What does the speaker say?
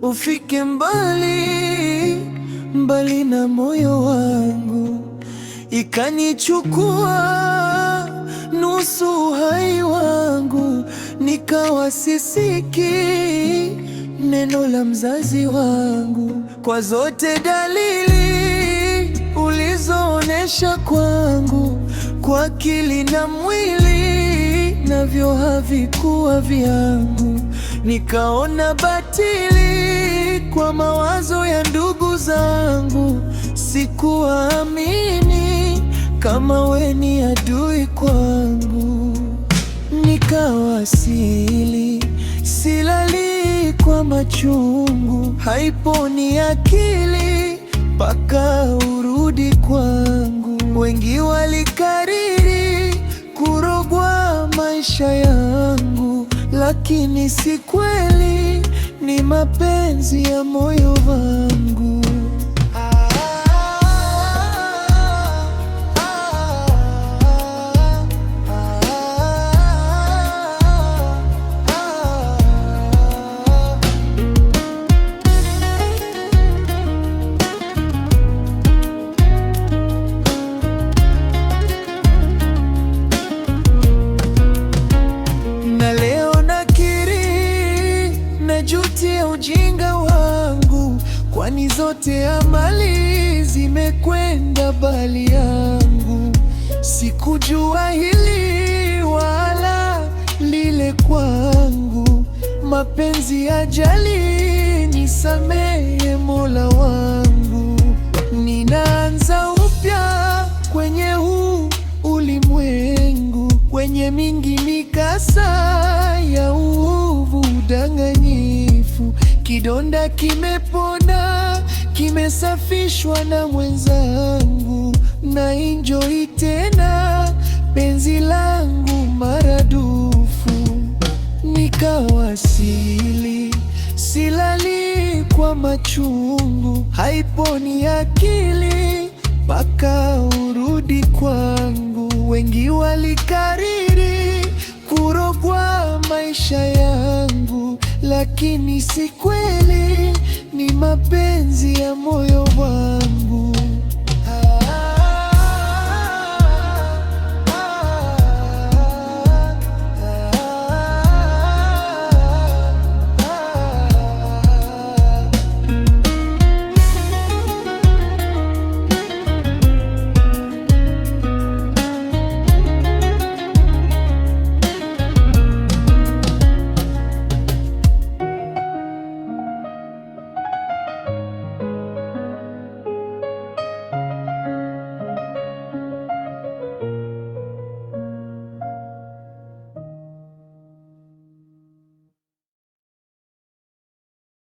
ufike mbali mbali na moyo wangu. Ikanichukua nusu uhai wangu, nikawa sisiki neno la mzazi wangu. Kwa zote dalili ulizoonesha kwangu, kwa akili na mwili navyo havikuwa vyangu. Nikaona batili kwa mawazo ya ndugu zangu, sikuamini kama we ni adui kwangu. Nikawa silali kwa machungu, haiponi akili mpaka urudi kwangu. Wengi walikariri kurogwa maisha yangu, lakini si kweli, ni mapenzi ya moyo wangu. Najutia ujinga wangu, kwani zote amali zimekwenda bali yangu. Sikujua hili wala lile kwangu, mapenzi ajali, nisamehe Mola wangu. Ninaanza upya kwenye huu ulimwengu, wenye mingi mikasa ya uovu, udanganyifu. Kidonda kimepona, kimesafishwa na mwenzangu, na enjoy tena penzi langu maradufu. Nikawa silali kwa machungu, haiponi akili mpaka urudi kwangu. Wengi walikariri kurogwa maisha yangu, lakini si kweli, ni mapenzi ya moyo wangu.